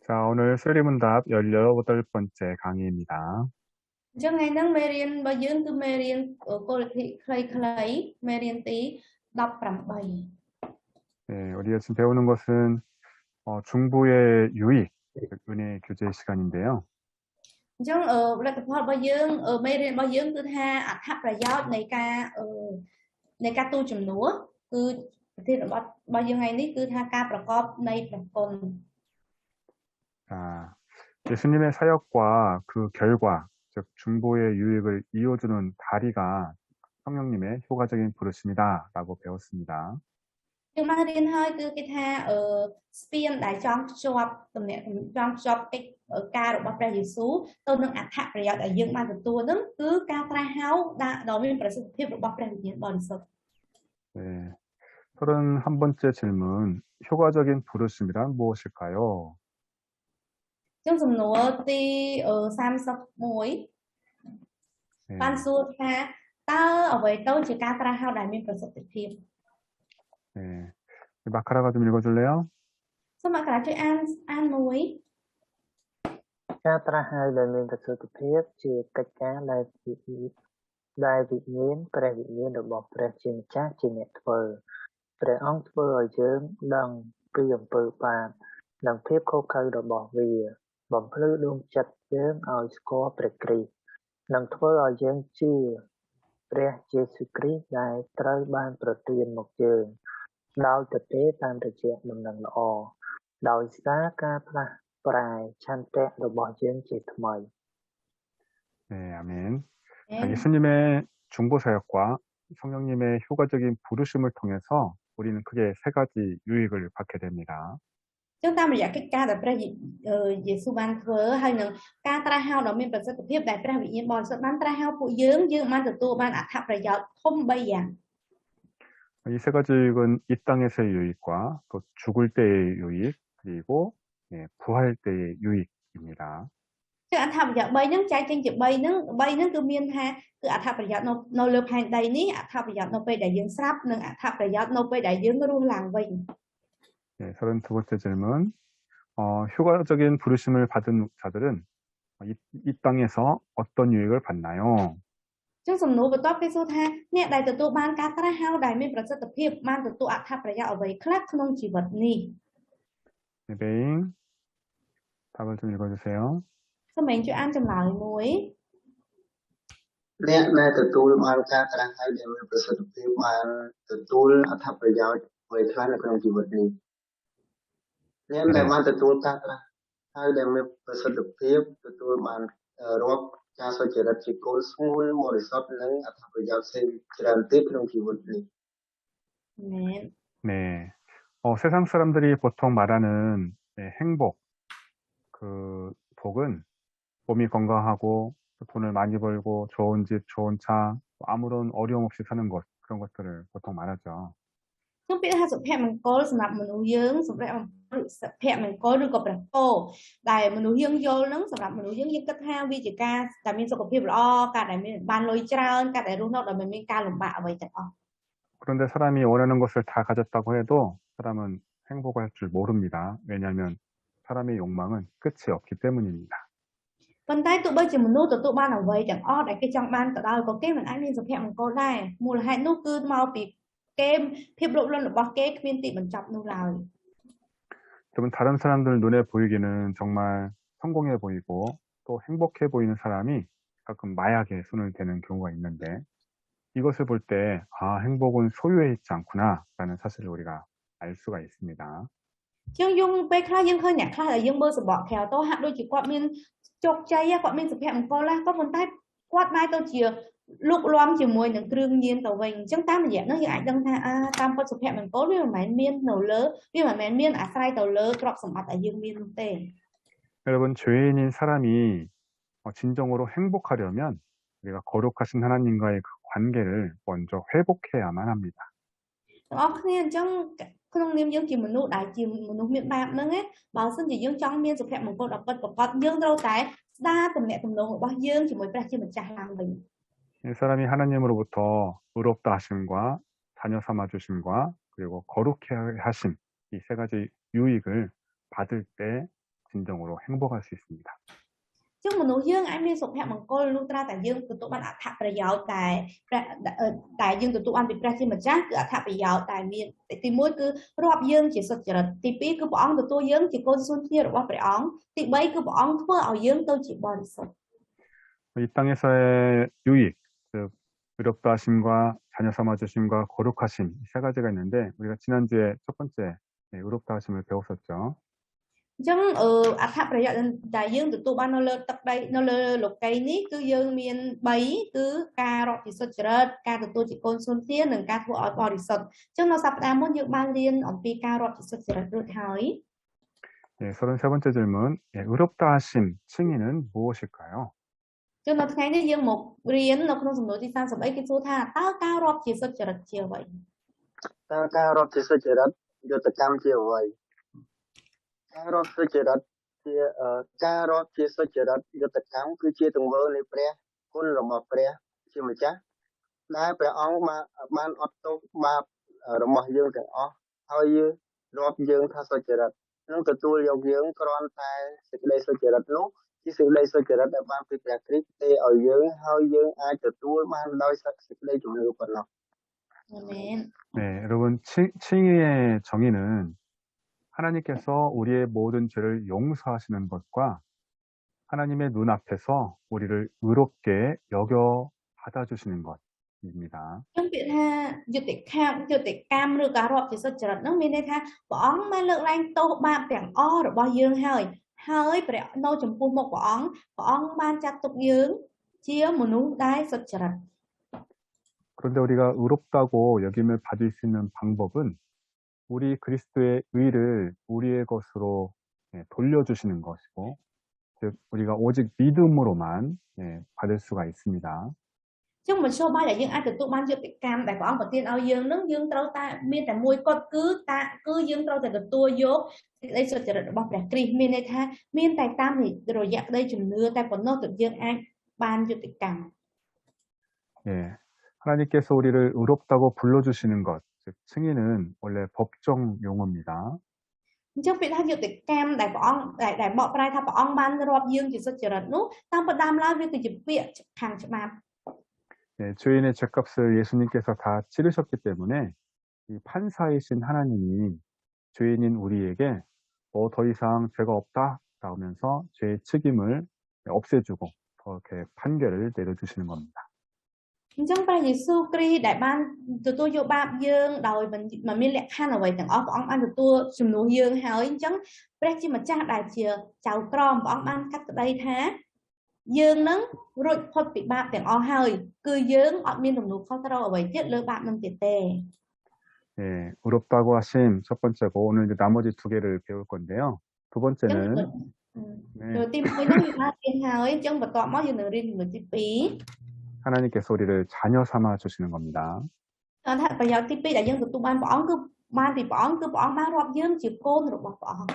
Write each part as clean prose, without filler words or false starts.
자, 오늘 수리문답 18번째 강의입니다. Chứ ngày nắng mê riêng bao dưỡng cứ mê riêng ở cô thị clay clay mê riêng tí đọc làm bài 네, 우리가 지금 배우는 것은 중부의 유익, 은혜 교재 시간인데요. chứ lại tập hợp bao dưỡng ở mê riêng bao dưỡng cứ tha tháp là gió này ca tu chùm núa cứ thì là bao nhiêu ngày ní cứ tha ca là có này là còn 자, 예수님의 사역과 그 결과, 즉 중보의 유익을 이어주는 다리가 성령님의 효과적인 부르심이다 라고 배웠습니다. nhưng mà riêng hơi cứ cái tha ở spiên đại trong job tầm nè trong job cái ở ca của bác Giêsu tôi nâng tháp là gió đại dương mà từ tua đứng cứ ca tra háo đã đối vớiประสิทธิภาพcủa bác Giêsu bòn sực. 네, 31번째 질문, 효과적인 부르심이란 무엇일까요? Trongសំណួរទី31네, បានសួរថាតើអ្វីទៅជាការត្រាស់ហៅដែលមានប្រសិទ្ធភាព 네, 마카라가 좀 읽어줄래요? សូមអក្សរជួយអានមួយ ការត្រាស់ហៅដែលមានប្រសិទ្ធភាពជាកិច្ចការដែលវិញ្ញាណព្រះវិញ្ញាណរបស់ព្រះជាម្ចាស់ជាអ្នកធ្វើព្រះអង្គធ្វើឲ្យយើងដឹងពីអំពើបាបនិងភាពខុសខើរបស់វាបំភ្លឺដួងចិត្តយើងឲ្យស្គាល់ព្រះគ្រីស្ទនិងធ្វើឲ្យយើងជឿព្រះយេស៊ូវគ្រីស្ទដែលត្រូវបានប្រទានមកយើងដោយទទេតាមរយៈដំណឹងល្អដោយសារការផ្លាស់ប្រែឆន្ទៈរបស់យើងជាថ្មី 네, 아멘. 자, 예수님의 중보사역과 성령님의 효과적인 부르심을 통해서 우리는 크게 세 가지 유익을 받게 됩니다. ចឹងតាមរយៈកិច្ចការដែលព្រះយេស៊ូវបានធ្វើហើយនឹងការត្រាស់ហៅដ៏មានប្រសិទ្ធភាពដែលព្រះវិញ្ញាណបរិសុទ្ធបានត្រាស់ហៅពួកយើងបានទទួលបានអត្ថប្រយោជន៍ធំ3យ៉ាង 이 세 가지 유익은 이 땅에서의 유익과 또 죽을 때의 유익 그리고 부활 때의 유익입니다. គឺអត្ថប្រយោជន៍3ហ្នឹងចែកចេញជា3ហ្នឹងគឺមានថាគឺអត្ថប្រយោជន៍នៅលើផែនដីនេះអត្ថប្រយោជន៍នៅពេលដែលយើងស្លាប់និងអត្ថប្រយោជន៍នៅពេលដែលយើងរស់ឡើងវិញ 네, 32번째 질문. 효과적인 부르심을 받은 자들은 이 땅에서 어떤 유익을 받나요? ចឹងសំណួរបន្ទាប់គេសួរថាអ្នកដែលទទួលបានការត្រាស់ហៅដែលមានប្រសិទ្ធភាពបានទទួលអត្ថប្រយោជន៍អ្វីខ្លះក្នុងជីវិតនេះ 네, 베잉 답을 좀 읽어주세요. សូមឯងជួយអានចម្លើយមួយ អ្នកដែលទទួលបានការត្រាស់ហៅដែលមានប្រសិទ្ធភាពបានទទួលអត្ថប្រយោជន៍អ្វីខ្លះនៅក្នុងជីវិតនេះអ្នកដែលបានទទួលការត្រាស់ហៅដែលមានប្រសិទ្ធភាពទទួលបានរាប់ការសុចរិតជាគោលស្មូលបរិសុទ្ធនិងអត្ថប្រយោជន៍ផ្សេងច្រើនទៀតក្នុងជីវិតនេះ មែន 네, 세상 사람들이 보통 말하는 행복, 그 복은 몸이 건강하고 돈을 많이 벌고 좋은 집, 좋은 차, 아무런 어려움 없이 사는 것, 그런 것들을 보통 말하죠. ខ្ញុំពាក្យថាសុភមង្គលសម្រាប់មនុស្សយើងសម្រាប់សុភមង្គលឬក៏ព្រះពរដែលមនុស្សយើងយល់ហ្នឹងសម្រាប់មនុស្សយើងគិតថាវាជាការតែមានសុខភាពល្អការដែលមានបានលុយច្រើនការដែលរស់នៅដោយមិនមានការលំបាកអ្វីទាំងអស់ 그런데 사람이 원하는 것을 다 가졌다고 해도 사람은 행복할 줄 모릅니다. 왜냐하면 사람의 욕망은 끝이 없기 때문입니다. ប៉ុន្តែទោះបីជាមនុស្សទទួលបានអ្វីទាំងអស់ដែលគេចង់បានទៅដោយក៏គេមិនអាចមានសុភមង្គលដែរមូលហេតុនោះគឺមកពីគេភាពលោភលន់របស់គេគ្មានទីបញ្ចប់នោះឡើយ 여러분 다른 사람들 눈에 보이기는 정말 성공해 보이고 또 행복해 보이는 사람이 가끔 마약에 손을 대는 경우가 있는데 이것을 볼 때 행복은 소유에 있지 않구나라는 사실을 우리가 알 수가 있습니다. ជាងយងពេលខ្លះយើងឃើញអ្នកខ្លះដែលយើងមើលសបកក្រៅទៅហាក់ដូចជាគាត់មានជោគជ័យគាត់មានសុភមង្គលណាក៏ប៉ុន្តែគាត់បែរទៅជាលូកលាំជាមួយនឹងគ្រឿងញៀនទៅវិញអញ្ចឹងតាមរយៈនោះយើងអាចដឹងថាតាមពិតសុភមង្គលវាមិនមែនមាននៅលើវាមិនមែនមានអាស្រ័យទៅលើទ្រព្យសម្បត្តិដែលយើងមាននោះទេ 여러분 죄인인 사람이 진정으로 행복하려면 우리가 거룩하신 하나님과의 그 관계를 먼저 회복해야만 합니다. ទាំងអស់គ្នាអញ្ចឹងក្នុងនាមយើងជាមនុស្សដែលជាមនុស្សមានបាបហ្នឹងបើសិនជាយើងចង់មានសុភមង្គលដ៏ពិតប្រាកដយើងត្រូវតែស្ដារទំនាក់ទំនងរបស់យើងជាមួយព្រះជាម្ចាស់ឡើងវិញ 이 사람이 하나님으로부터 의롭다 하심과 자녀 삼아 주심과 그리고 거룩해 하심 이 세 가지 유익을 받을 때 진정으로 행복할 수 있습니다. ចឹងមនុស្សយើងអាចមានសុភមង្គលលុះត្រាតែយើងទទួលបានអត្ថប្រយោជន៍តែយើងទទួលបានពីព្រះជាម្ចាស់គឺអត្ថប្រយោជន៍តែមានទី1គឺរាប់យើងជាសុចរិតទី2គឺព្រះអង្គទទួលយើងជាកូនសួនភ្នារបស់ព្រះអង្គទី3គឺព្រះអង្គធ្វើឲ្យយើងទៅជាបរិសុទ្ធ 이 땅에서의 유익, 즉 의롭다 하심과 자녀 삼아 주심과 거룩하심 이 세 가지가 있는데 우리가 지난주에 첫 번째 의롭다 하심을 배웠었죠. អញ្ចឹងអត្ថប្រយោជន៍ដែលយើងទទួលបាននៅលើទឹកដីនៅលើលោកីយ៍នេះគឺយើងមាន3គឺការរាប់ជាសុចរិតការទទួលជាកូនសួនភ្នានិងការធ្វើឲ្យបរិសុទ្ធអញ្ចឹងនៅសប្តាហ៍មុនយើងបានរៀនអំពីការរាប់ជាសុចរិតរួចហើយ 네, 33번째 질문. 의롭다 하심 칭의는 무엇일까요? ចឹងនៅថ្ងៃនេះយើងមករៀននៅក្នុងសំណួរទី33គេសួរថាតើការរាប់ជាសុចរិតជាអ្វី តើការរាប់ជាសុចរិតយុទ្ធកម្មជាអ្វីការរាប់សុចរិតជាការរាប់ជាសុចរិតយុទ្ធកម្មគឺជាទង្វើនៃព្រះគុណរបស់ព្រះជាម្ចាស់ដែលព្រះអង្គបានអត់ទោសបាបរបស់យើងទាំងអស់ហើយយើងរាប់យើងថាសុចរិតនឹងទទួលយកយើងគ្រាន់តែសេចក្តីសុចរិតនោះជាសេចក្តីសុចរិតដែលបានពីព្រះគ្រីស្ទទេឲ្យយើងហើយយើងអាចទទួលបានដោយសេចក្តីជំនឿប៉ុណ្ណោះ អាមែន 네, 여러분 칭의의 정의는 하나님께서 우리의 모든 죄를 용서하시는 것과 하나님의 눈앞에서 우리를 의롭게 여겨 받아주시는 것입니다. ខ្ញុំពាក្យថាយុតិកម្មឬការរាប់ជាសុចរិតនោះមានន័យថាព្រះអង្គបានលើកឡើងទោសបាបទាំងអស់របស់យើងហើយព្រះនៅចំពោះមុខព្រះអង្គបានចាត់ទុកយើងជាមនុស្សដែលសុចរិត 그런데 우리가 의롭다고 여김을 받을 수 있는 방법은 우리 그리스도의 의를 우리의 것으로 돌려주시는 것이고 즉 우리가 오직 믿음으로만 받을 수가 있습니다. ចឹងមធ្យោបាយដែលយើងអាចទទួលបានយុត្តិកម្មដែលព្រះអង្គប្រទានឲ្យយើងនឹងយើងត្រូវតែមានតែមួយគត់គឺយើងត្រូវតែទទួលយកសេចក្តីសុចរិតរបស់ព្រះគ្រីស្ទមានន័យថាមានតែតាមរយៈក្តីជំនឿតែប៉ុណ្ណោះទើបយើងអាចបានយុត្តិកម្ម 예, 하나님께서 우리를 의롭다고 불러주시는 것, 즉 칭의는 원래 법정 용어입니다. អញ្ចឹងពាក្យថាយុត្តិកម្មដែលព្រះអង្គដែលបកប្រែថាព្រះអង្គបានរាប់យើងជាសុចរិតនោះតាមផ្ដាំឡើយវាគឺជាពាក្យខាងច្បាប់ 네, 죄인의 죄값을 예수님께서 다 치르셨기 때문에 이 판사이신 하나님이 죄인인 우리에게 더 이상 죄가 없다 라면서 죄의 책임을 없애주고 이렇게 판결을 내려주시는 겁니다. អញ្ចឹងព្រះយេស៊ូវគ្រីស្ទដែលបានទទួលយកបាបយើងដោយមិនមានលក្ខខណ្ឌអ្វីទាំងអស់ព្រះអង្គបានទទួលជំនួសយើងហើយអញ្ចឹងព្រះជាម្ចាស់ដែលជាចៅក្រមព្រះអង្គបានកាត់ក្តីថាយើងនឹងរួចផុតពីបាបទាំងអស់ហើយគឺយើងអត់មានទំនួលខុសត្រូវអ្វីទៀតលើបាបនឹងទៀតទេ 예, 의롭다고 하심 첫 번째고 오늘 이제 나머지 두 개를 배울 건데요. 두 번째는 ចូលទី1នេះយើងបានរៀនហើយអញ្ចឹងបន្ទាប់មកយើងនឹងរៀនជំនួសទី2 하나님께서 우리를 자녀 삼아 주시는 겁니다. អត្ថប្រយោជន៍ទី2ដែលយើងទទួលបានព្រះអង្គគឺបានពីព្រះអង្គគឺព្រះអង្គបានរាប់យើងជាកូនរបស់ព្រះអង្គ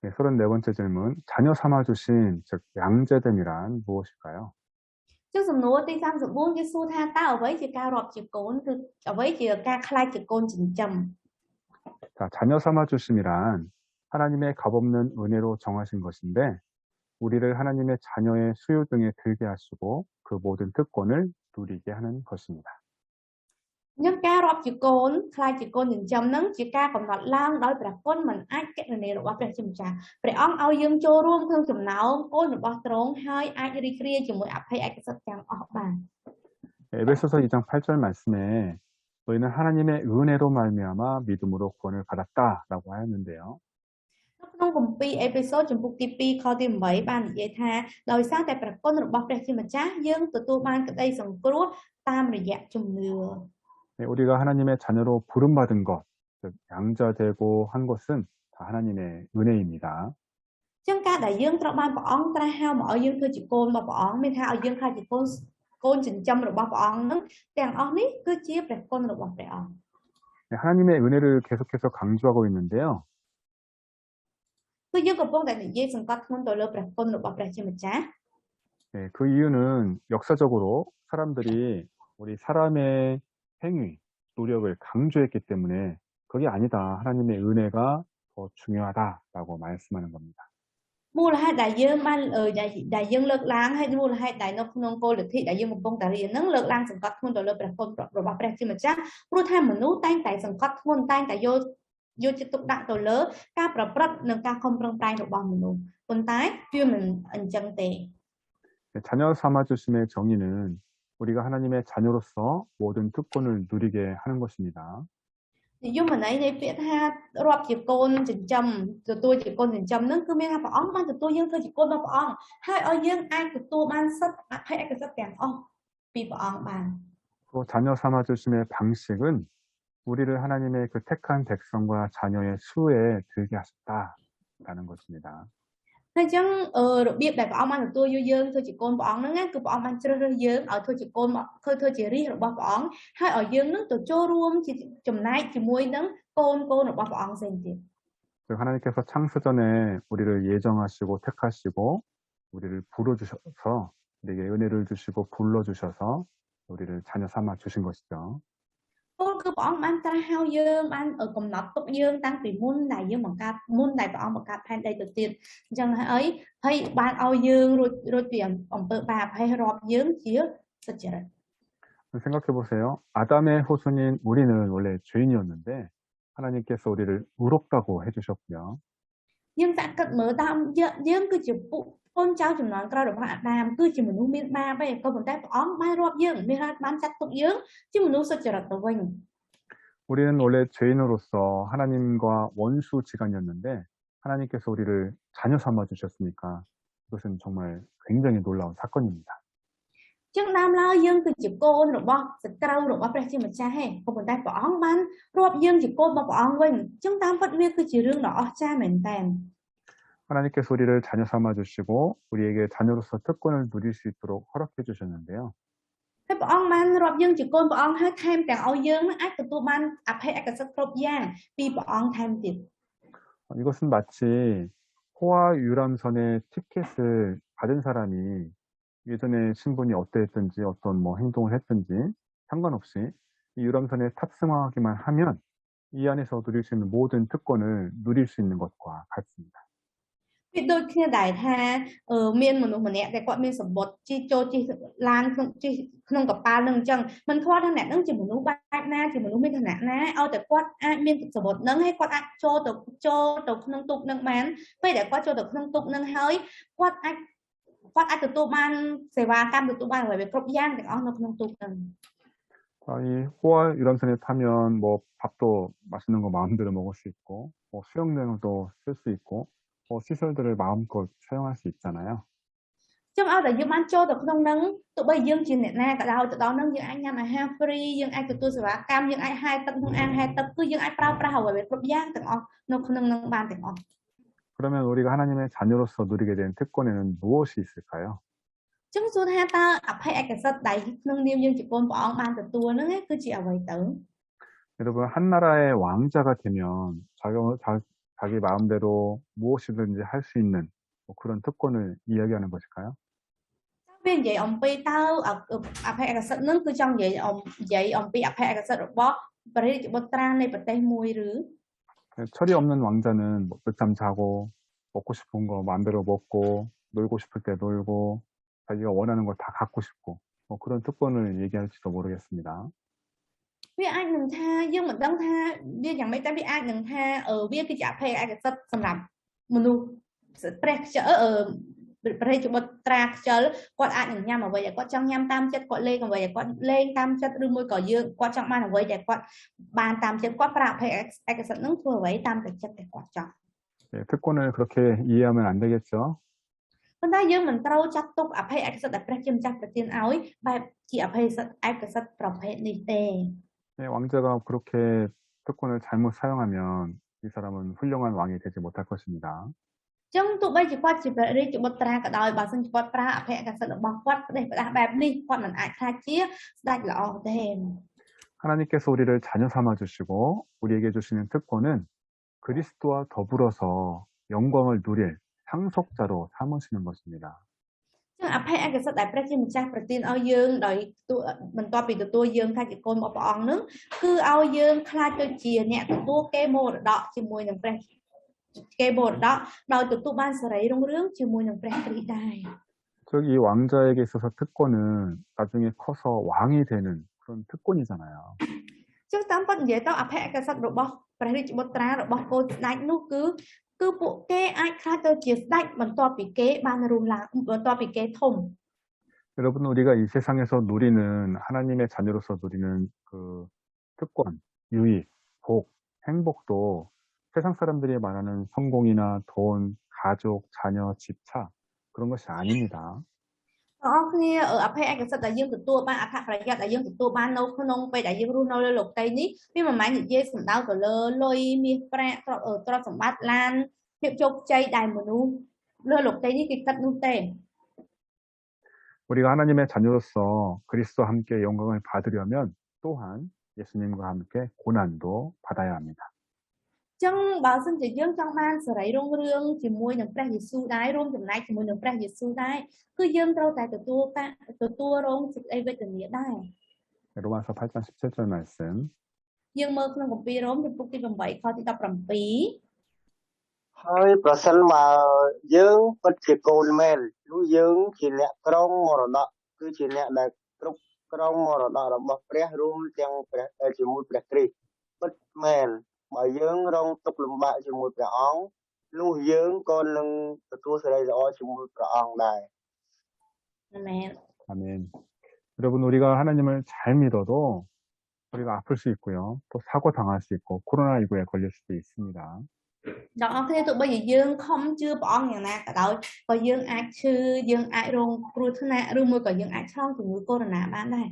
네, 34번째 질문. 자녀 삼아 주신 즉 양자됨이란 무엇일까요? ចឹងសំណួរទី34គេសួរថាតើអ្វីជាការរាប់ជាកូនគឺអ្វីជាការខ្លាចជាកូនចិញ្ចឹម 자, 자녀 삼아 주심이란 하나님의 값없는 은혜로 정하신 것인데 우리를 하나님의 자녀의 수요 등에 들게 하시고 그 모든 특권을 누리게 하는 것입니다. អញ្ចឹងការរាប់ជាកូនខ្លាចជាកូនចិញ្ចឹមហ្នឹងជាការកំណត់ឡើងដោយព្រះគុណមិនអាចកណនារបស់ព្រះជាម្ចាស់ព្រះអង្គឲ្យយើងចូលរួមក្នុងចំណោមកូនរបស់ទ្រង់ហើយអាចរីករាយជាមួយអភ័យឯកសិទ្ធិទាំងអស់បាន 에베소서 2장 8절 말씀에 너희는 하나님의 은혜로 말미암아 믿음으로 구원을 받았다라고 하였는데요. នៅក្នុងគម្ពីរអេផេសូចំពុកទី2ខទី8បាននិយាយថាដោយសារតែព្រះគុណរបស់ព្រះជាម្ចាស់យើងទទួលបានក្តីសង្គ្រោះតាមរយៈជំនឿ 네, 우리가 하나님의 자녀로 부름받은 것, 즉 양자되고 한 것은 다 하나님의 은혜입니다. អញ្ចឹងការដែលយើងត្រូវបានព្រះអង្គត្រាស់ហៅមកឲ្យយើងធ្វើជាកូនរបស់ព្រះអង្គមានថាឲ្យយើងខ្លាចជាកូនចិញ្ចឹមរបស់ព្រះអង្គហ្នឹងទាំងអស់នេះគឺជាព្រះគុណរបស់ព្រះអង្គ 네, 하나님의 은혜를 계속해서 강조하고 있는데요. គឺយើងកំពុងតែនិយាយសង្កត់ធ្ងន់ទៅលើព្រះគុណរបស់ព្រះជាម្ចាស់ 네, 그 이유는 역사적으로 사람들이 우리 사람의 행위, 노력을 강조했기 때문에 그게 아니다. 하나님의 은혜가 더 중요하다라고 말씀하는 겁니다. មូលហេតុដែលយើងបានដែលយើងលើកឡើងហើយមូលហេតុដែលនៅក្នុងគោលលទ្ធិដែលយើងកំពុងតែរៀនហ្នឹងលើកឡើងសង្កត់ធ្ងន់ទៅលើព្រះគុណរបស់ព្រះជាម្ចាស់ព្រោះថាមនុស្សតែងតែសង្កត់ធ្ងន់តែងតែយកចិត្តទុកដាក់ទៅលើការប្រព្រឹត្តនិងការខំប្រឹងប្រែងរបស់មនុស្សប៉ុន្តែវាមិនអញ្ចឹងទេ 자녀 삼아주심의 정의는 우리가 하나님의 자녀로서 모든 특권을 누리게 하는 것입니다. និយមន័យនៃពាក្យថារាប់ជាកូនចិញ្ចឹមទទួលជាកូនចិញ្ចឹមហ្នឹងគឺមានថាព្រះអង្គបានទទួលយើងធ្វើជាកូនរបស់ព្រះអង្គហើយឲ្យយើងអាចទទួលបានសិទ្ធិអភ័យឯកសិទ្ធិទាំងអស់ពីព្រះអង្គបាន 또 자녀 삼아주심의 방식은 우리를 하나님의 그 택한 백성과 자녀의 수에 들게 하셨다라는 것입니다. ហើយអញ្ចឹងរបៀបដែលព្រះអង្គបានទទួលយកយើងធ្វើជាកូនព្រះអង្គហ្នឹងគឺព្រះអង្គបានជ្រើសរើសយើងឲ្យធ្វើជាកូនធ្វើជារាជរបស់ព្រះអង្គហើយឲ្យយើងនឹងទៅចូលរួមជាចំណែកជាមួយនឹងកូនរបស់ព្រះអង្គផ្សេងទៀត 하나님께서 창세전에 우리를 예정하시고 택하시고 우리를 부르주셔서 우리에게 은혜를 주시고 불러주셔서 우리를 자녀 삼아 주신 것이죠. គឺព្រះអង្គបានត្រាស់ហៅយើងបានកំណត់ទុកយើងតាំងពីមុនដែលយើងបង្កើតមុនដែលព្រះអង្គបង្កើតផែនដីទៅទៀតអញ្ចឹងហើយបានឲ្យយើងរួចពីអំពើបាបហើយរាប់យើងជាសុចរិត 생각해 보세요. 아담의 후손인 우리는 원래 죄인이었는데 하나님께서 우리를 의롭다고 해주셨고요. យើងសាកគិតមើលតាមយើងគឺជាពួកកូនចៅចំនួនក្រោយរបស់អាដាមគឺជាមនុស្សមានបាបឯងក៏ប៉ុន្តែព្រះអង្គបានរាប់យើងបានចាត់ទុកយើងជាមនុស្សសុចរិតទៅវិញ 우리는 원래 죄인으로서 하나님과 원수지간이었는데 하나님께서 우리를 자녀 삼아 주셨으니까 이것은 정말 굉장히 놀라운 사건입니다. ចឹងដើមឡើយយើងគឺជាកូនរបស់សត្រូវរបស់ព្រះជាម្ចាស់ឯងក៏ប៉ុន្តែព្រះអង្គបានរាប់យើងជាកូនរបស់ព្រះអង្គវិញចឹងតាមពិតវាគឺជារឿងដ៏អស្ចារ្យមែនតើ 하나님께서 우리를 자녀 삼아 주시고 우리에게 자녀로서 특권을 누릴 수 있도록 허락해 주셨는데요. ហើយព្រះអង្គបានរាប់យើងជាកូនព្រះអង្គហើយថែមទាំងឲ្យយើងនឹងអាចទទួលបានអភ័យឯកសិទ្ធិគ្រប់យ៉ាងពីព្រះអង្គថែមទៀត 이것은 마치 호화 유람선의 티켓을 받은 사람이 예전에 신분이 어떠했든지 어떤 뭐 행동을 했든지 상관없이 이 유람선에 탑승하기만 하면 이 안에서 누릴 수 있는 모든 특권을 누릴 수 있는 것과 같습니다. វាដូចគ្នាដែរថាមានមនុស្សម្នាក់ដែលគាត់មានសម្បត្តិជិះចូលជិះឡានក្នុងកប៉ាល់នឹងអញ្ចឹងមិនខ្វល់ថាអ្នកនឹងជាមនុស្សបែបណាជាមនុស្សមានឋានៈណាឲ្យតែគាត់អាចមានសម្បត្តិនឹងហើយគាត់អាចចូលទៅក្នុងទូកនឹងបានពេលដែលគាត់ចូលទៅក្នុងទូកនឹងហើយគាត់អាចទទួលបានសេវាកម្មទទួលបានអ្វីគ្រប់យ៉ាងទាំងអស់នៅក្នុងទូកនឹង 이 호화 유람선에 타면 뭐 밥도 맛있는 거 마음대로 먹을 수 있고 뭐 수영장도 쓸 수 있고 뭐 시설들을 마음껏 사용할 수 있잖아요. ចឹងឲ្យតែយើងបានចូលទៅក្នុងនឹងទោះបីយើងជាអ្នកណាក៏ដោយទៅដល់នឹងយើងអាចញ៉ាំអាហារ free យើងអាចទទួលសេវាកម្មយើងអាចហែទឹកក្នុងអាងហែទឹកគឺយើងអាចប្រើប្រាស់អ្វីគ្រប់យ៉ាងទាំងអស់នៅក្នុងនឹងបានទាំងអស់ 그러면 우리가 하나님의 자녀로서 누리게 된 특권에는 무엇이 있을까요? ចឹងសួរថាតើអភ័យឯកសិទ្ធិដែលក្នុងនាមយើងជាកូនព្រះអង្គបានទទួលនឹងគឺជាអ្វីទៅ 여러분 한 나라의 왕자가 되면 자기 마음대로 무엇이든지 할 수 있는 뭐 그런 특권을 이야기하는 것일까요? វានិយាយអំពីតើអភ័យឯកសិទ្ធិនឹងគឺចង់និយាយអំពីអភ័យឯកសិទ្ធិរបស់ព្រះរាជបុត្រានៃប្រទេសមួយឬ 철이 없는 왕자는 뭐 늦잠 자고 먹고 싶은 거 마음대로 먹고 놀고 싶을 때 놀고 자기가 원하는 걸 다 갖고 싶고 뭐 그런 특권을 얘기할지도 모르겠습니다. វាអាចនឹងថាយើងមិនដឹងថាវាយ៉ាងម៉េចតែវាអាចនឹងថាវាគឺជាអភ័យឯកសិទ្ធិសម្រាប់មនុស្សព្រះខ្ជិលព្រះរាជបុត្រាខ្ជិលគាត់អាចនឹងញ៉ាំអ្វីដែលគាត់ចង់ញ៉ាំតាមចិត្តគាត់លេងអ្វីដែលគាត់លេងតាមចិត្តឬមួយក៏យើងគាត់ចង់បានអ្វីដែលគាត់បានតាមចិត្តគាត់ប្រើអភ័យឯកសិទ្ធិនឹងធ្វើអ្វីតាមតែចិត្តដែលគាត់ចង់ 특권을 그렇게 이해하면 안 되겠죠? ប៉ុន្តែយើងមិនត្រូវចាត់ទុកអភ័យឯកសិទ្ធិដែលព្រះជាម្ចាស់ប្រទានឲ្យបែបជាអភ័យឯកសិទ្ធិប្រភេទនេះទេ 왕자가 그렇게 특권을 잘못 사용하면 이 사람은 훌륭한 왕이 되지 못할 것입니다. ចឹងទោះបីជាគាត់ជាព្រះរាជបុត្រាក៏ដោយបើសិនជាគាត់ប្រើអភ័យឯកសិទ្ធិរបស់គាត់ផ្ដេសផ្ដាស់បែបនេះគាត់មិនអាចខ្លាចជាស្ដេចល្អទេ 하나님께서 우리를 자녀 삼아 주시고 우리에게 주시는 특권은 그리스도와 더불어서 영광을 누릴 상속자로 삼으시는 것입니다. ចឹងអភ័យឯកសិទ្ធិដែលព្រះជាម្ចាស់ប្រទានឲ្យយើងដោយបន្ទាប់ពីទទួលយើងថាជាកូនរបស់ព្រះអង្គនឹងគឺឲ្យយើងខ្លាចទៅជាអ្នកទទួលគេមរតកជាមួយនឹងព្រះ គេបរតកដោយទទួលបានសេរីរុងរឿងជាមួយនឹងព្រះគ្រីស្ទដែរ 즉, 이 왕자에게 있어서 특권은 나중에 커서 왕이 되는 그런 특권이잖아요. ចឹងតាមពិតនិយាយទៅអភ័យឯកសិទ្ធិរបស់ព្រះរាជបុត្រារបស់កូនស្ដេចនោះគឺពួកគេអាចខ្លាចទៅជាស្ដេចបន្ទាប់ពីគេបានរស់ឡើងបន្ទាប់ពីគេធំ 여러분, 우리가 이 세상에서 누리는 하나님의 자녀로서 누리는 그 특권, 유익, 복, 행복도 세상 사람들이 말하는 성공이나 돈, 가족, 자녀, 집차 그런 것이 아닙니다. បងប្អូនគ្នាអភ័យឯកសិទ្ធិដែលយើងទទួលបានអត្ថប្រយោជន៍ដែលយើងទទួលបាននៅក្នុងពេលដែលយើងរស់នៅលើលោកដីនេះវាមិនមែននិយាយសំដៅទៅលើលុយមាសប្រាក់ទ្រព្យសម្បត្តិឡានភាពជោគជ័យដែលមនុស្សលើលោកដីនេះគេគិតនោះទេ 우리가 하나님의 자녀로서 그리스도와 함께 영광을 받으려면 또한 예수님과 함께 고난도 받아야 합니다. ចឹងបើសិនជាយើងចង់បានសេរីរុងរឿងជាមួយនឹងព្រះយេស៊ូវដែររួមចំណែកជាមួយនឹងព្រះយេស៊ូវដែរគឺយើងត្រូវតែទទួលរងសេចក្តីវេទនាដែរ 로마서 8장 17절 말씀. យើងមើលក្នុងគម្ពីររ៉ូមចំពុកទី8ខទី17 ហើយប្រសិនបើយើងពិតជាកូនមែននោះយើងជាអ្នកក្រងមរតកគឺជាអ្នកដែលគ្រប់គ្រងមរតករបស់ព្រះរួមទាំងព្រះជាមួយព្រះគ្រីស្ទពិតមែនបើយើងរងទុក្ខលំបាកជាមួយព្រះអង្គនោះយើងក៏នឹងទទួលសេរីល្អជាមួយព្រះអង្គដែរ អាមែន 아멘. 여러분, 우리가 하나님을 잘 믿어도 우리가 아플 수 있고요. 또 사고 당할 수 있고 코로나19에 걸릴 수도 있습니다. បងប្អូនគ្នាទោះបីជាយើងខំជឿព្រះអង្គយ៉ាងណាក៏ដោយក៏យើងអាចឈឺយើងអាចរងគ្រោះថ្នាក់ឬមួយក៏យើងអាចឆ្លងជំងឺកូវីដ បានដែរ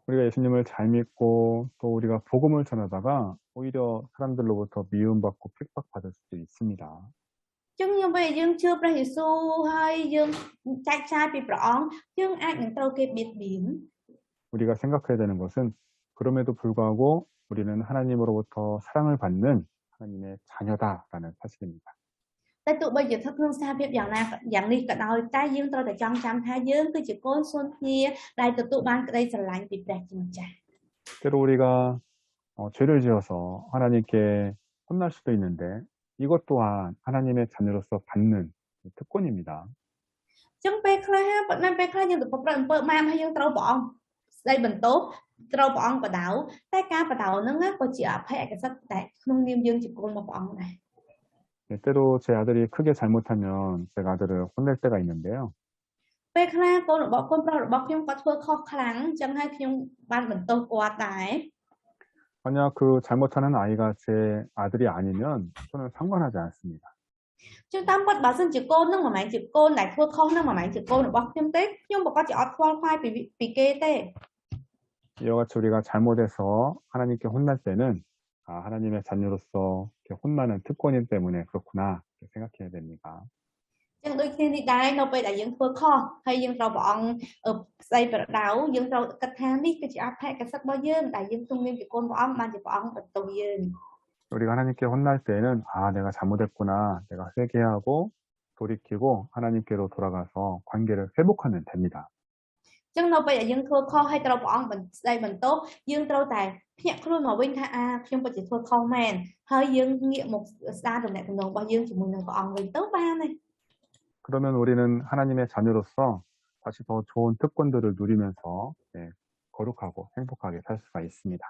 우리가 예수님을 잘 믿고 또 우리가 복음을 전하다가 오히려 사람들로부터 미움받고 핍박받을 수도 있습니다. ចឹងខ្ញុំពេលយើងជឿព្រះយេស៊ូវហើយយើងចែកចាយពីព្រះអង្គយើងអាចនឹងត្រូវគេបៀតបៀន 우리가 생각해야 되는 것은 그럼에도 불구하고 우리는 하나님으로부터 사랑을 받는 하나님의 자녀다라는 사실입니다. តែទោះបីជាស្ថិតក្នុងស្ថានភាពយ៉ាងណាយ៉ាងនេះក៏ដោយតែយើងត្រូវតែចងចាំថាយើងគឺជាកូនសូនភ្នាដែលទទួលបានក្តីស្រឡាញ់ពីព្រះជាម្ចាស់ 때로 우리가 죄를 지어서 하나님께 혼날 수도 있는데 이것 또한 하나님의 자녀로서 받는 특권입니다. ចឹងពេលខ្លះប៉ុន្តែពេលខ្លះយើងទៅប្រព្រឹត្តអំពើបាបហើយយើងត្រូវព្រះអង្គស្ដីបន្ទោសត្រូវព្រះអង្គបដៅតែការបដៅហ្នឹងក៏ជាអភ័យឯកសិទ្ធិតែក្នុងនាមយើងជាកូនរបស់ព្រះអង្គដែរ 때로 제 아들이 크게 잘못하면 제가 아들을 혼낼 때가 있는데요. ពេលខ្លះកូនរបស់កូនប្រុសរបស់ខ្ញុំគាត់ធ្វើខុសខ្លាំងចឹងហើយខ្ញុំបានបន្ទោសគាត់ដែរ 만약 그 잘못하는 아이가 제 아들이 아니면 저는 상관하지 않습니다. ចឹងតាមពិតបើសិនជាកូនហ្នឹងមិនមែនជាកូនដែលធ្វើខុសហ្នឹងមិនមែនជាកូនរបស់ខ្ញុំទេខ្ញុំប្រកាសជាអត់ខ្វល់ខ្វាយពីគេទេ 이와 같이 우리가 잘못해서 하나님께 혼날 때는 하나님의 자녀로서 이렇게 혼나는 특권이기 때문에 그렇구나 이렇게 생각해야 됩니다. ចឹងដូចគ្នានេះដែរនៅពេលដែលយើងធ្វើខុសហើយយើងត្រូវព្រះអង្គស្ដីប្រដៅយើងត្រូវគិតថានេះគឺជាអភ័យកសិទ្ធិរបស់យើងដែលយើងទំនៀមជាកូនព្រះអង្គបានជាព្រះអង្គបន្ទោសយើង 우리가 하나님께 혼날 때는 내가 잘못했구나 내가 회개하고 돌이키고 하나님께로 돌아가서 관계를 회복하면 됩니다. ចឹងនៅពេលដែលយើងធ្វើខុសហើយត្រូវព្រះអង្គស្ដីបន្ទោសយើងត្រូវតែភ្ញាក់ខ្លួនមកវិញថាខ្ញុំពិតជាធ្វើខុសមែនហើយយើងងាកមកស្ដារទំនាក់ទំនងរបស់យើងជាមួយនឹងព្រះអង្គវិញទៅបានទេ 그러면 우리는 하나님의 자녀로서 다시 더 좋은 특권들을 누리면서 거룩하고 행복하게 살 수가 있습니다.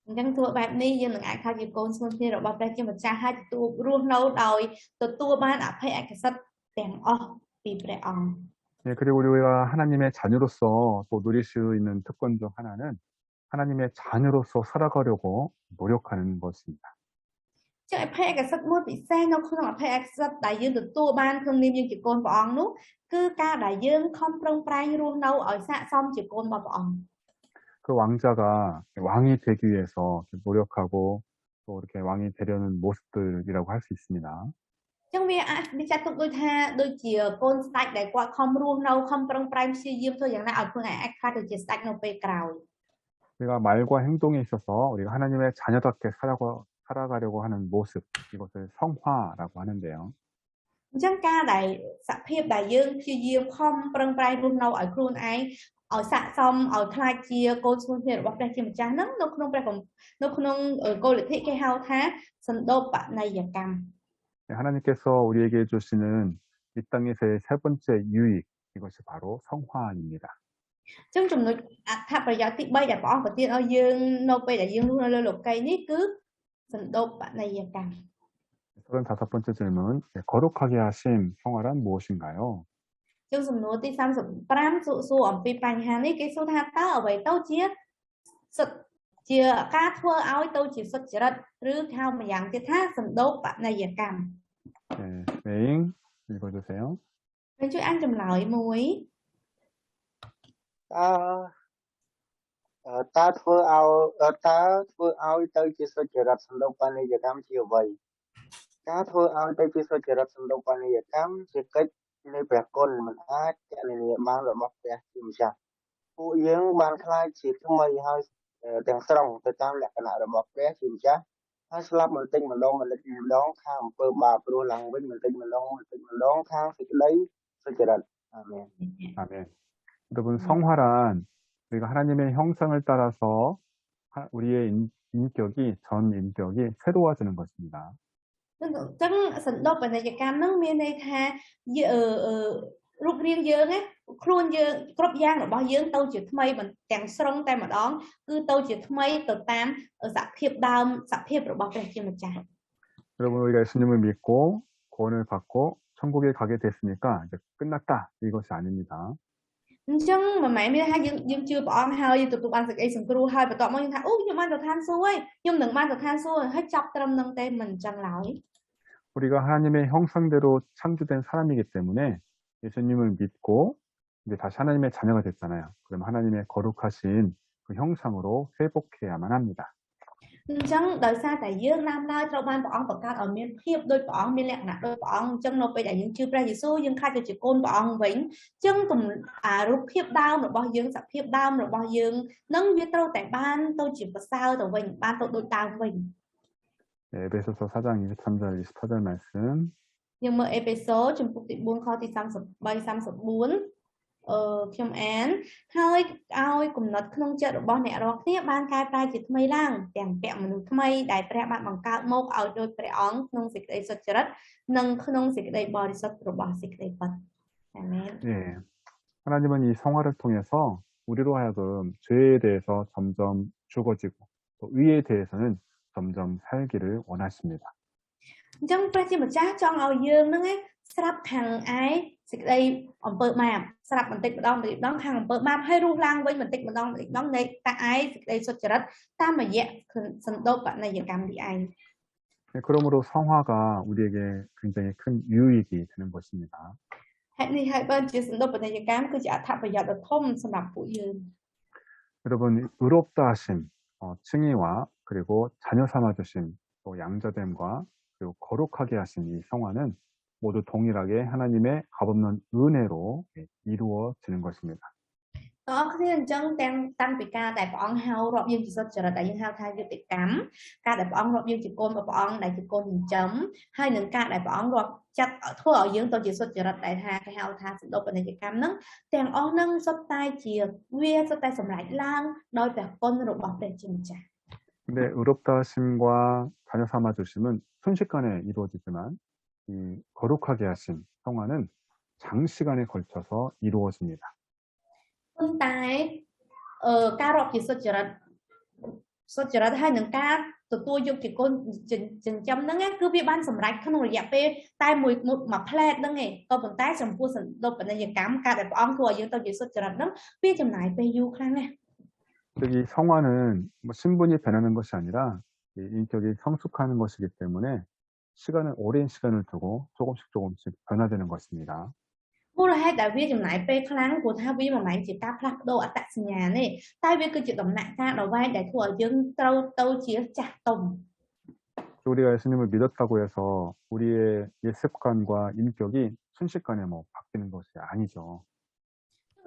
អញ្ចឹងធ្វើបែបនេះយើងនឹងអាចខ្លាចជាកូនស្មូនគ្នារបស់ព្រះជាម្ចាស់ហើយទទួលរស់នៅដោយទទួលបានអភ័យឯកសិទ្ធិទាំងអស់ពីព្រះអង្គ 그리고 우리가 하나님의 자녀로서 또 누릴 수 있는 특권 중 하나는 하나님의 자녀로서 살아가려고 노력하는 것입니다. ចឹងអភ័យឯកសិទ្ធិមួយពិសេសនៅក្នុងអភ័យឯកសិទ្ធិដែលយើងទទួលបានក្នុងនាមយើងជាកូនព្រះអង្គនោះគឺការដែលយើងខំប្រឹងប្រែងរស់នៅឲ្យស័ក្តិសមជាកូនរបស់ព្រះអង្គ 그 왕자가 왕이 되기 위해서 노력하고 또 이렇게 왕이 되려는 모습들이라고 할 수 있습니다. ចឹងវាអាចនិយាយទុកដូចថាដូចជាកូនស្ដេចដែលគាត់ខំរស់នៅខំប្រឹងប្រែងព្យាយាមធ្វើយ៉ាងណាឲ្យខ្លួនឯងអាចខ្លាចទៅជាស្ដេចនៅពេលក្រោយ 우리가 말과 행동에 있어서 우리가 하나님의 자녀답게 살아가려고 하는 모습 이것을 성화라고 하는데요. អញ្ចឹងការដែលសភាពដែលយើងព្យាយាមខំប្រឹងប្រែងរស់នៅឲ្យខ្លួនឯងឲ្យស័ក្តិសមឲ្យខ្លាចជាកូនស្មូនគ្នារបស់ព្រះជាម្ចាស់ហ្នឹងនៅក្នុងគោលលទ្ធិគេហៅថាសន្តោបនីយកម្ម 하나님께서 우리에게 주시는 이 땅에서의 세 번째 유익, 이것이 바로 성화입니다. ចឹងចំណុចអត្ថប្រយោជន៍ទី3ដែលព្រះអង្គប្រទានឲ្យយើងនៅពេលដែលយើងរស់នៅលើលោកីយ៍នេះគឺសន្តោបនីយកម្ម 35번째 질문, 거룩하게 하심 성화란 무엇인가요? ចឹងសំណួរទី35សួរអំពីបញ្ហានេះគេសួរថាតើអ្វីទៅជាការធ្វើឲ្យទៅជាសុចរិតឬហៅម្យ៉ាងទៀតថាសន្តោបនីយកម្ម 네, 메잉 읽어주세요. ហើយជួយអានចម្លើយមួយ តើធ្វើឲ្យទៅជាសុចរិតសន្តោបនីយកម្មជាអ្វីការធ្វើឲ្យទៅជាសុចរិតសន្តោបនីយកម្មជាកិច្ចនៃព្រះគុណមិនអាចគណនាបានរបស់ព្រះជាម្ចាស់ពួកយើងបានខ្លាចជាថ្មីហើយទាំងស្រុងទៅតាមលក្ខណៈរបស់ព្រះជាម្ចាស់ហើយស្លាប់បន្តិចម្ដងខាងអំពើបាបព្រោះឡើងវិញបន្តិចម្ដងខាងសេចក្តីសុចរិតអាមែន 아멘. 여러분, 성화란 우리가 하나님의 형상을 따라서 우리의 인격이, 전 인격이 새로워지는 것입니다. ចឹងសន្តោបនីយកម្មហ្នឹងមានន័យថារូបរាងយើងខ្លួនយើងគ្រប់យ៉ាងរបស់យើងទៅជាថ្មីទាំងស្រុងតែម្ដងគឺទៅជាថ្មីទៅតាមសភាពដើមសភាពរបស់ព្រះជាម្ចាស់ 여러분, 우리가 예수님을 믿고 구원을 받고 천국에 가게 됐으니까 이제 끝났다, 이것이 아닙니다. អញ្ចឹងមិនមែនមានថាយើងជឿព្រះអង្គហើយទទួលបានសេចក្តីសង្គ្រោះហើយបន្ទាប់មកយើងថាអូខ្ញុំបានទៅឋានសួគ៌ហើយខ្ញុំនឹងបានទៅឋានសួគ៌ហើយចាប់ត្រឹមនឹងទេមិនអញ្ចឹងឡើយ 우리가 하나님의 형상대로 창조된 사람이기 때문에 예수님을 믿고 이제 다시 하나님의 자녀가 됐잖아요. 그럼 하나님의 거룩하신 그 형상으로 회복해야만 합니다. អញ្ចឹងដោយសារតែយើងណាមឡើយត្រូវបានព្រះអង្គបង្កើតឲ្យមានភាពដូចព្រះអង្គមានលក្ខណៈដូចព្រះអង្គអញ្ចឹងនៅពេលដែលយើងជឿព្រះយេស៊ូវយើងខ្លាចទៅជាកូនព្រះអង្គវិញអញ្ចឹងរូបភាពដើមរបស់យើងសភាពដើមរបស់យើងនឹងវាត្រូវតែបានទៅជាប្រសើរទៅវិញបានទៅដូចដើមវិញ 네, 에베소서 4장 23절 24절 말씀. យើងមើលអេពេសូចំពុកទី4ខទី33 34ខ្ញុំអានហើយឲ្យគំនិតក្នុងចិត្តរបស់អ្នករាល់គ្នាបានកែប្រែជាថ្មីឡើងទាំងពាក់មនុស្សថ្មីដែលព្រះបានបង្កើតមកឲ្យដូចព្រះអង្គក្នុងសេចក្តីសុចរិតនិងក្នុងសេចក្តីបរិសុទ្ធរបស់សេចក្តីពិតអាមែន 예, 하나님은 이 성화를 통해서 우리로 하여금 죄에 대해서 점점 죽어지고 또 의에 대해서는 점점 살기를 원하십니다. អញ្ចឹងព្រះជាម្ចាស់ចង់ឲ្យយើងហ្នឹងស្រាប់ខាងឯសេចក្តីអំពើបាបស្រាប់បន្តិចម្ដងខាងអំពើបាបហើយរស់ឡើងវិញបន្តិចម្ដងនៃតាឯសេចក្តីសុចរិតតាមរយៈសន្តោបនីយកម្មនេះឯង 네, 그러므로 성화가 우리에게 굉장히 큰 유익이 되는 것입니다. ហេតុនេះហើយបើជាសន្តោបនីយកម្មគឺជាអត្ថប្រយោជន៍ដ៏ធំសម្រាប់ពួកយើង 여러분, 의롭다 하심, 칭의와 그리고 자녀 삼아주심, 또 양자됨과 그리고 거룩하게 하신 이 성화는 모두 동일하게 하나님의 값없는 은혜로 이루어지는 것입니다. តើគ្នាអញ្ចឹងទាំងតាំងពីការដែលព្រះអង្គហៅរាប់យើងជាសុចរិតដែលយើងហៅថាយុត្តិកម្មការដែលព្រះអង្គរាប់យើងជាកូនរបស់ព្រះអង្គដែលជាកូនចិញ្ចឹមហើយនឹងការដែលព្រះអង្គរាប់ចាត់ធ្វើឲ្យយើងទៅជាសុចរិតដែលថាគេហៅថាសន្តោបនីយកម្មហ្នឹងទាំងអស់ហ្នឹងសុទ្ធតែសម្រេចឡើងដោយព្រះគុណរបស់ព្រះជាម្ចាស់ 근데 의롭다 하심과 자녀 삼아주심은 순식간에 이루어지지만 이 거룩하게 하신 성화는 장시간에 걸쳐서 이루어집니다. ប៉ុន្តែការរាប់ជាសុចរិតហើយនឹងការទទួលយកជាកូនចិញ្ចឹមហ្នឹងគឺវាបានសម្រេចក្នុងរយៈពេលតែមួយផ្លែតហ្នឹងឯងក៏ប៉ុន្តែចំពោះសន្តោបនីយកម្មការដែលព្រះអង្គធ្វើឲ្យយើងទៅជាសុចរិតហ្នឹងវាចំណាយពេលយូរខ្លាំងណាស់ 이 성화는 뭐 신분이 변하는 것이 아니라 이 인격이 성숙하는 것이기 때문에 오랜 시간을 두고 조금씩 변화되는 것입니다. មូលហេតុដែលវាចំណាយពេលខ្លាំងព្រោះថាវាមិនមែនជាការផ្លាស់ប្ដូរអត្តសញ្ញាណទេតែវាគឺជាដំណាក់កាលដ៏វែងដែលធ្វើឲ្យយើងត្រូវទៅជាចាស់ទុំ 우리가 예수님을 믿었다고 해서 우리의 옛 습관과 인격이 순식간에 뭐 바뀌는 것이 아니죠.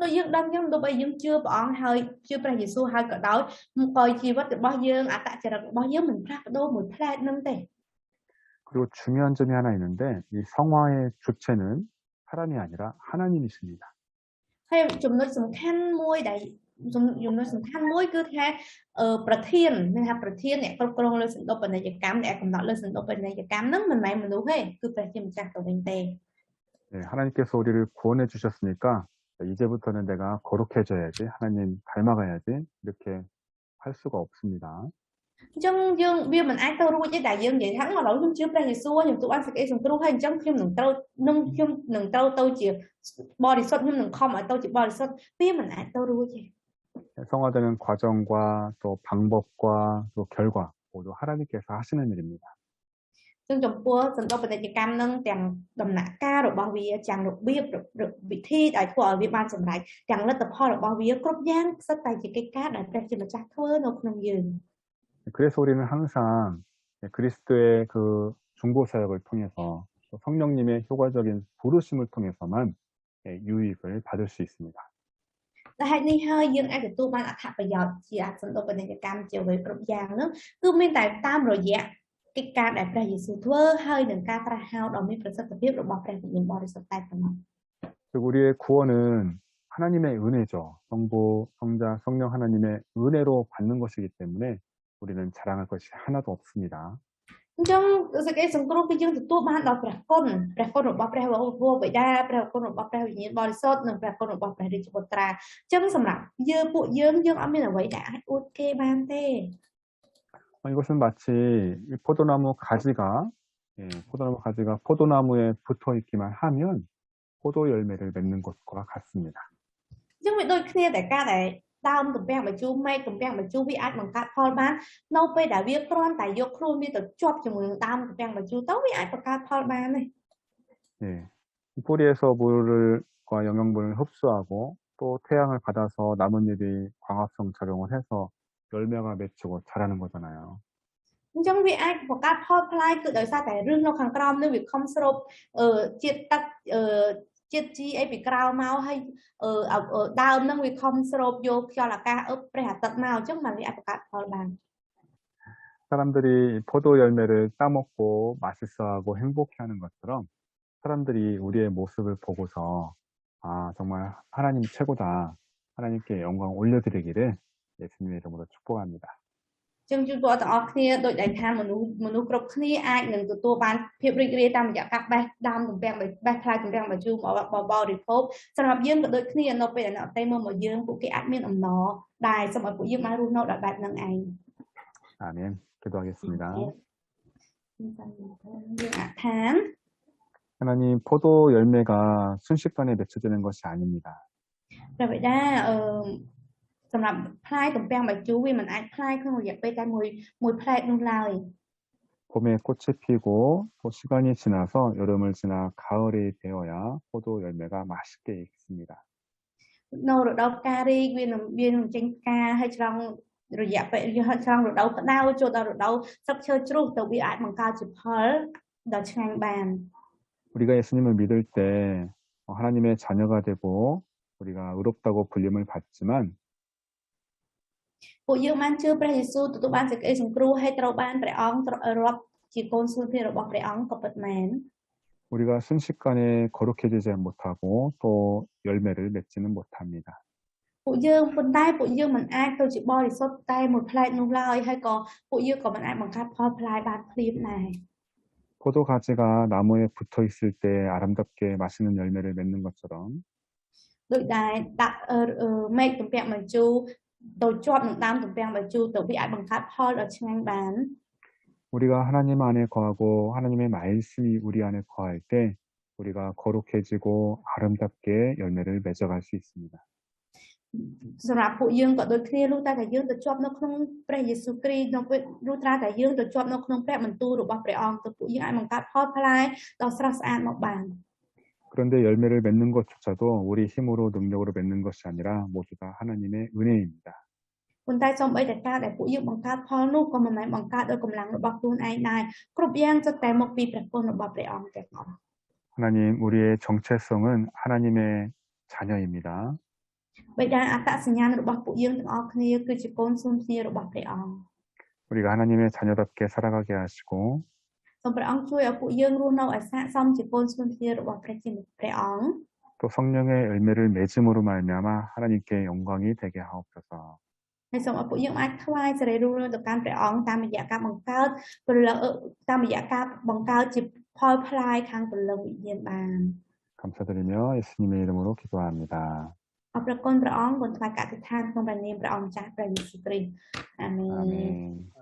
ដូចយើងដឹងចឹងទោះបីយើងជឿព្រះអង្គហើយជឿព្រះយេស៊ូវហើយក៏ដោយក៏ជីវិតរបស់យើងអត្តចរិតរបស់យើងមិនផ្លាស់ប្ដូរមួយផ្លែតនឹងទេ 그리고 중요한 점이 하나 있는데 이 성화의 주체는 사람이 아니라 하나님이십니다. ហើយចំណុចសំខាន់មួយដែល ចំណុចសំខាន់មួយគឺថាប្រធានមានថាប្រធានអ្នកគ្រប់គ្រងលើសន្តិពាណិជ្ជកម្មអ្នកកំណត់លើសន្តិពាណិជ្ជកម្មហ្នឹងមិនមែនមនុស្សទេគឺព្រះជាម្ចាស់ទៅវិញទេ 네, 하나님께서 우리를 구원해 주셨으니까 이제부터는 내가 거룩해져야지, 하나님 닮아가야지 이렇게 할 수가 없습니다. អញ្ចឹងយើងវាមិនអាចទៅរួចទេតែយើងនិយាយថាឥឡូវខ្ញុំជឿព្រះយេស៊ូវខ្ញុំទទួលបានសេចក្តីសង្គ្រោះហើយអញ្ចឹងខ្ញុំនឹងត្រូវទៅជាបរិសុទ្ធខ្ញុំនឹងខំឲ្យទៅជាបរិសុទ្ធវាមិនអាចទៅរួចទេ 성화되는 과정과 또 방법과 또 결과 모두 하나님께서 하시는 일입니다. ซึ่งចំពោះសន្តិពាណិជ្ជកម្មនឹងទាំងដំណាក់កាលរបស់វាទាំងរបៀបវិធីដែលធ្វើឲ្យវាបានសម្រេចទាំងលទ្ធផលរបស់វាគ្រប់យ៉ាងសិតតែជាកិច្ចការដែលព្រះជាម្ចាស់ធ្វើនៅក្នុងយើង 그래서 우리는 항상 그리스도의 그 중보 사역을 통해서 또 성령님의 효과적인 부르심을 통해서만 유익을 받을 수 있습니다. តែហេតុនេះហើយយើងអាចទទួលបានអត្ថប្រយោជន៍ជាសន្តិពាណិជ្ជកម្មជាអ្វីគ្រប់យ៉ាងនោះគឺមានតែតាមរយៈកិច្ចការដែលព្រះយេស៊ូវធ្វើហើយនឹងការត្រាស់ហៅដ៏មានប្រសិទ្ធភាពរបស់ព្រះវិញ្ញាណបរិសុទ្ធតែប៉ុណ្ណោះ 즉 우리의 구원은 하나님의 은혜죠. 성부, 성자, 성령 하나님의 은혜로 받는 것이기 때문에 우리는 자랑할 것이 하나도 없습니다. អញ្ចឹងសេចក្តីសង្គ្រោះគឺយើងទទួលបានដោយព្រះគុណរបស់ព្រះវរបិតាព្រះគុណរបស់ព្រះវិញ្ញាណបរិសុទ្ធនិងព្រះគុណរបស់ព្រះរាជបុត្រាអញ្ចឹងសម្រាប់ពួកយើងអត់មានអ្វីដែលអាចអួតគេបានទេ 이것은 마치 포도나무 가지가 포도나무에 붙어 있기만 하면 포도 열매를 맺는 것과 같습니다. អញ្ចឹងវាដូចគ្នាតែការដែលដើមទំពាំងបាយជូរមេឃទំពាំងបាយជូរវាអាចបង្កើតផលបាននៅពេលដែលវាគ្រាន់តែយកខ្លួនវាទៅជាប់ជាមួយនឹងដើមទំពាំងបាយជូរទៅវាអាចបង្កើតផលបានទេ 네, 뿌리에서 물과 영양분을 흡수하고 또 태양을 받아서 나뭇잎이 광합성 작용을 해서 열매가 맺히고 자라는 거잖아요. អញ្ចឹងវាអាចបង្កើតផលផ្លែគឺដោយសារតែរឿងនៅខាងក្រោមនេះវាខំស្រូបជាតិទឹកជាតិជីអីពីក្រៅមកហើយដើមហ្នឹងវាខំស្រូបយកខ្យល់អាកាសព្រះអាទិត្យមកអញ្ចឹងมันវាអាចបង្កើតផលបាន 사람들이 포도 열매를 따먹고 맛있어하고 행복해하는 것처럼 사람들이 우리의 모습을 보고서 아 정말 하나님 최고다. 하나님께 영광 올려드리기를 예수님의 이름으로 축복합니다. អញ្ចឹងជួនពួកទាំងអស់គ្នាដូចដែលថាមនុស្សគ្រប់គ្នាអាចនឹងទទួលបានភាពរីករាយតាមរយៈការបេះដើមទំពាំងបេះផ្លែទំពាំងបាយជូរមកបរិភោគសម្រាប់យើងក៏ដូចគ្នានៅពេលដែលអ្នកអតីមកយើងពួកគេអាចមានអំណរដែរសូមឲ្យពួកយើងមករស់នៅដោយបែបហ្នឹងឯង 아멘. 기도하겠습니다. យើងអធិដ្ឋាន 하나님 포도 열매가 순식간에 맺혀지는 것이 아닙니다. ព្រះបិតាសម្រាប់ផ្លែទំពាំងបាយជូរវាមិនអាចផ្លែក្នុងរយៈពេលតែមួយផ្លែនោះឡើយ 봄에 꽃이 피고 또 시간이 지나서 여름을 지나 가을이 되어야 포도 열매가 맛있게 익습니다. នៅរដូវផ្ការីកវានឹងចេញផ្កាហើយឆ្លងរយៈពេលឆ្លងរដូវក្តៅចូលដល់រដូវស្លឹកឈើជ្រុះទៅវាអាចបង្កើតជាផលដ៏ឆ្ងាញ់បាន 우리가 예수님을 믿을 때 하나님의 자녀가 되고 우리가 의롭다고 불림을 받지만 ពួកយើងបានជឿព្រះយេស៊ូវទទួលបានសេចក្តីសង្គ្រោះហើយត្រូវបានព្រះអង្គរាប់ជាកូនស្រីរបស់ព្រះអង្គក៏ពិតមែន 우리가 순식간에 거룩해지지 못하고 또 열매를 맺지는 못합니다. ពួកយើងប៉ុន្តែពួកយើងមិនអាចទៅជាបរិសុទ្ធតែមួយផ្លែនោះឡើយហើយក៏ពួកយើងក៏មិនអាចបង្កើតផលផ្លែបានភ្លាមដែរ 포도 가지가 나무에 붙어 있을 때 아름답게 맛있는 열매를 맺는 것처럼 ដូចដែលដាក់មេឃទំពាំងបាយជូរទៅជាប់នឹងដើមទំពាំងបាយជូរទៅវាអាចបង្កើតផលដ៏ឆ្ងាញ់បាន 우리가 하나님 안에 거하고 하나님의 말씀이 우리 안에 거할 때 우리가 거룩해지고 아름답게 열매를 맺어갈 수 있습니다. សម្រាប់ពួកយើងក៏ដូចគ្នាលុះតែយើងទៅជាប់នៅក្នុងព្រះយេស៊ូវគ្រីស្ទនៅពេលលុះត្រាតែយើងទៅជាប់នៅក្នុងព្រះបន្ទូលរបស់ព្រះអង្គទៅពួកយើងអាចបង្កើតផលផ្លែដ៏ស្រស់ស្អាតមកបាន 그런데 열매를 맺는 것조차도 우리 힘으로 능력으로 맺는 것이 아니라 모두 다 하나님의 은혜입니다. ប៉ុន្តែសូម្បីតែការដែលពួកយើងបង្កើតផលនោះក៏មិនមែនបង្កើតដោយកម្លាំងរបស់ខ្លួនឯងដែរគ្រប់យ៉ាងសុទ្ធតែមកពីព្រះគុណរបស់ព្រះអង្គទាំងអស់ 하나님 우리의 정체성은 하나님의 자녀입니다. បិតាអត្តសញ្ញាណរបស់ពួកយើងទាំងអស់គ្នាគឺជាកូនស្រីគ្នារបស់ព្រះអង្គ 우리가 하나님의 자녀답게 살아가게 하시고 សូមព្រះអង្គជួយឲ្យពួកយើងរស់នៅឲ្យស័ក្តិសមជាកូនស្រីគ្នារបស់ព្រះអង្គ 또 또 성령의 열매를 맺음으로 말미암아 하나님께 영광이 되게 하옵소서. ហើយសូមឲ្យពួកយើងអាចថ្វាយសេរីរួមទៅកាន់ព្រះអង្គតាមរយៈការបង្កើតព្រលឹងតាមរយៈការបង្កើតជាផលផ្លែខាងព្រលឹងវិញ្ញាណបាន 감사드리며 예수님의 이름으로 기도합니다. អរព្រគុណព្រះអង្គគុណថ្វាយការអធិដ្ឋានក្នុងព្រះនាមព្រះអង្គម្ចាស់ព្រះយេស៊ូវគ្រីស្ទអាមែន 아멘.